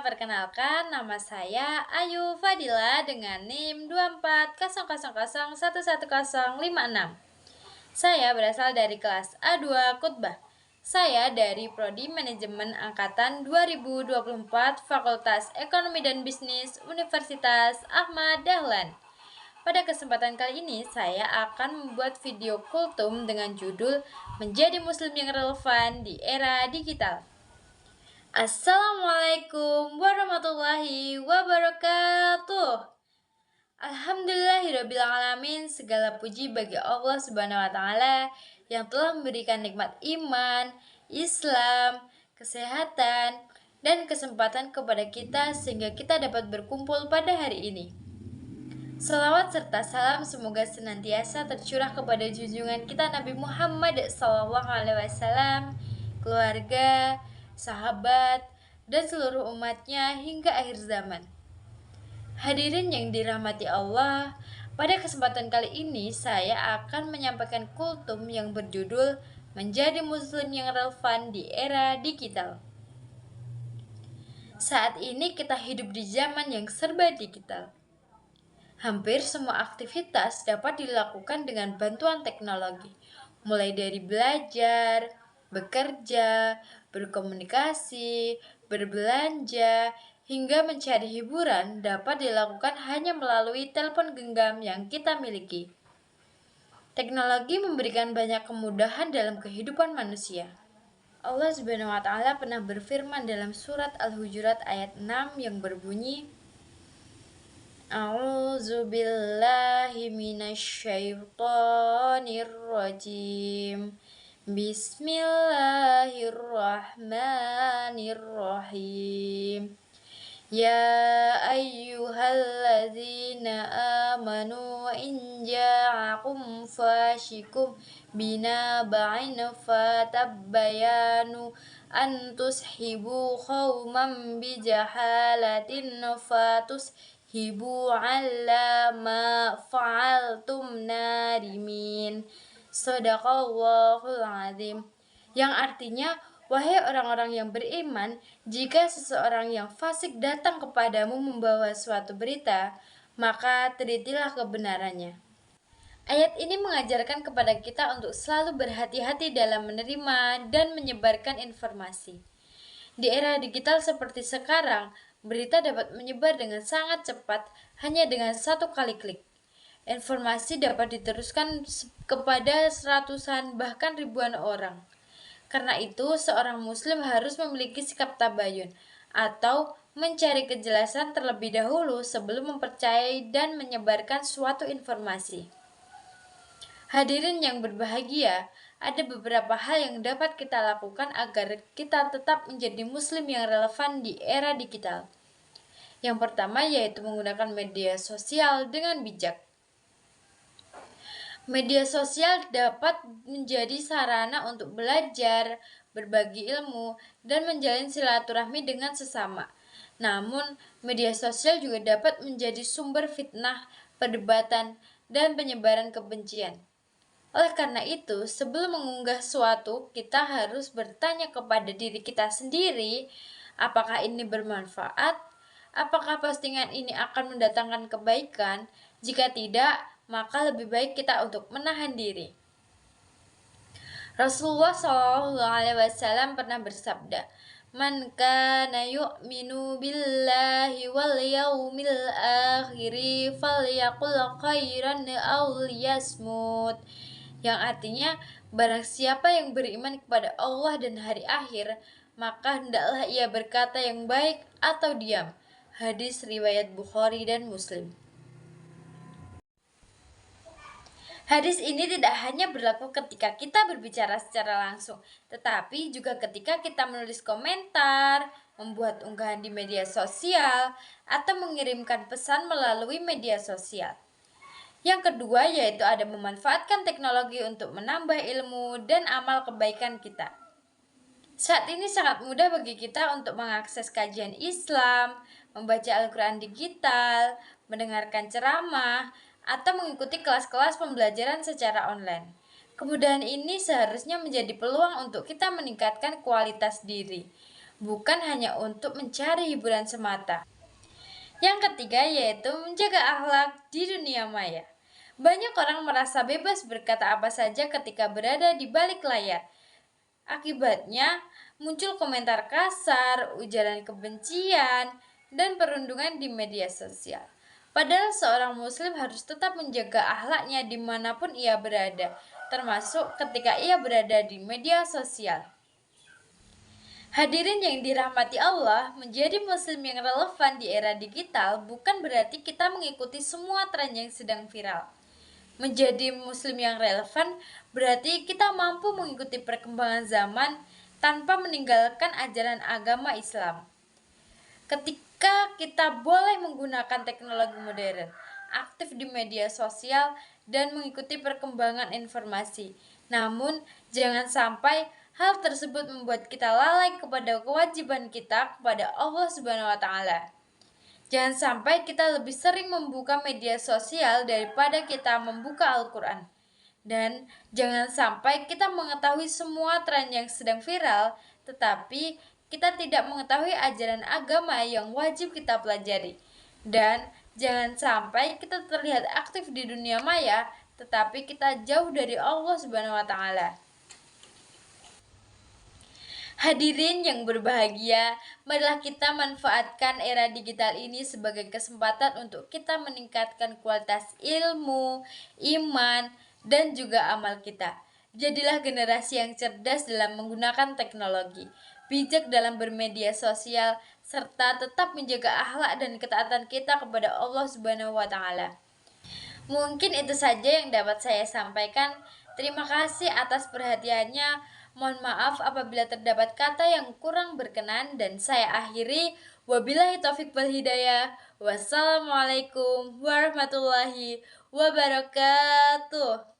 perkenalkan nama saya Ayu Fadila dengan NIM 2400011056. Saya berasal dari kelas A2 Kutbah. Saya dari Prodi Manajemen Angkatan 2024 Fakultas Ekonomi dan Bisnis Universitas Ahmad Dahlan. Pada kesempatan kali ini, saya akan membuat video kultum dengan judul Menjadi Muslim yang Relevan di Era Digital. Assalamualaikum warahmatullahi wabarakatuh. Alhamdulillahirrabbilalamin. Segala puji bagi Allah subhanahu wa ta'ala yang telah memberikan nikmat iman, Islam, kesehatan, dan kesempatan kepada kita sehingga kita dapat berkumpul pada hari ini. Salawat serta salam semoga senantiasa tercurah kepada junjungan kita Nabi Muhammad SAW, keluarga, sahabat, dan seluruh umatnya hingga akhir zaman. Hadirin yang dirahmati Allah, pada kesempatan kali ini saya akan menyampaikan kultum yang berjudul Menjadi Muslim yang Relevan di Era Digital. Saat ini kita hidup di zaman yang serba digital. Hampir semua aktivitas dapat dilakukan dengan bantuan teknologi, mulai dari belajar, bekerja, berkomunikasi, berbelanja, hingga mencari hiburan dapat dilakukan hanya melalui telepon genggam yang kita miliki. Teknologi memberikan banyak kemudahan dalam kehidupan manusia. Allah Subhanahu wa Ta'ala pernah berfirman dalam surat Al-Hujurat ayat 6 yang berbunyi, A'udzu billahi minasyaitonir rajim. Bismillahirrahmanirrahim. Ya ayyuhalladzina amanu in ja'akum fasyikum binaba'in fatabbayanu an tushibu qauman bijahalatin fatushibu ala ma fa'altum nadimin. Shadaqallahul azim. Yang artinya, wahai orang-orang yang beriman, jika seseorang yang fasik datang kepadamu membawa suatu berita, maka telitilah kebenarannya. Ayat ini mengajarkan kepada kita untuk selalu berhati-hati dalam menerima dan menyebarkan informasi. Di era digital seperti sekarang, berita dapat menyebar dengan sangat cepat hanya dengan satu kali klik. Informasi dapat diteruskan kepada ratusan bahkan ribuan orang. Karena itu, seorang muslim harus memiliki sikap tabayun atau mencari kejelasan terlebih dahulu sebelum mempercayai dan menyebarkan suatu informasi. Hadirin yang berbahagia, ada beberapa hal yang dapat kita lakukan agar kita tetap menjadi muslim yang relevan di era digital. Yang pertama yaitu menggunakan media sosial dengan bijak. Media sosial dapat menjadi sarana untuk belajar, berbagi ilmu, dan menjalin silaturahmi dengan sesama. Namun, media sosial juga dapat menjadi sumber fitnah, perdebatan, dan penyebaran kebencian. Oleh karena itu, sebelum mengunggah sesuatu, kita harus bertanya kepada diri kita sendiri, apakah ini bermanfaat? Apakah postingan ini akan mendatangkan kebaikan? Jika tidak, maka lebih baik kita untuk menahan diri. Rasulullah SAW pernah bersabda, Man kana yu'minu billahi wal yawmil akhiri falyaqul khairan aw liyasmut. Yang artinya, barang siapa yang beriman kepada Allah dan hari akhir, maka hendaklah ia berkata yang baik atau diam. Hadis riwayat Bukhari dan Muslim. Hadis ini tidak hanya berlaku ketika kita berbicara secara langsung, tetapi juga ketika kita menulis komentar, membuat unggahan di media sosial, atau mengirimkan pesan melalui media sosial. Yang kedua yaitu ada memanfaatkan teknologi untuk menambah ilmu dan amal kebaikan kita. Saat ini sangat mudah bagi kita untuk mengakses kajian Islam, membaca Al-Quran digital, mendengarkan ceramah, atau mengikuti kelas-kelas pembelajaran secara online. Kemudahan ini seharusnya menjadi peluang untuk kita meningkatkan kualitas diri, bukan hanya untuk mencari hiburan semata. Yang ketiga yaitu menjaga akhlak di dunia maya. Banyak orang merasa bebas berkata apa saja ketika berada di balik layar. Akibatnya, muncul komentar kasar, ujaran kebencian, dan perundungan di media sosial. Padahal seorang muslim harus tetap menjaga akhlaknya dimanapun ia berada, termasuk ketika ia berada di media sosial. Hadirin yang dirahmati Allah, menjadi muslim yang relevan di era digital bukan berarti kita mengikuti semua tren yang sedang viral. Menjadi muslim yang relevan berarti kita mampu mengikuti perkembangan zaman tanpa meninggalkan ajaran agama Islam. Ketika kita boleh menggunakan teknologi modern, aktif di media sosial, dan mengikuti perkembangan informasi. Namun, jangan sampai hal tersebut membuat kita lalai kepada kewajiban kita kepada Allah Subhanahu wa taala. Jangan sampai kita lebih sering membuka media sosial daripada kita membuka Al-Quran. Dan jangan sampai kita mengetahui semua tren yang sedang viral, tetapi kita tidak mengetahui ajaran agama yang wajib kita pelajari. Dan jangan sampai kita terlihat aktif di dunia maya, tetapi kita jauh dari Allah Subhanahu wa taala. Hadirin yang berbahagia, marilah kita manfaatkan era digital ini sebagai kesempatan untuk kita meningkatkan kualitas ilmu, iman, dan juga amal kita. Jadilah generasi yang cerdas dalam menggunakan teknologi, bijak dalam bermedia sosial, serta tetap menjaga akhlak dan ketaatan kita kepada Allah Subhanahu wa taala. Mungkin itu saja yang dapat saya sampaikan. Terima kasih atas perhatiannya. Mohon maaf apabila terdapat kata yang kurang berkenan dan saya akhiri. Wabillahi taufik wal hidayah. Wassalamualaikum warahmatullahi wabarakatuh.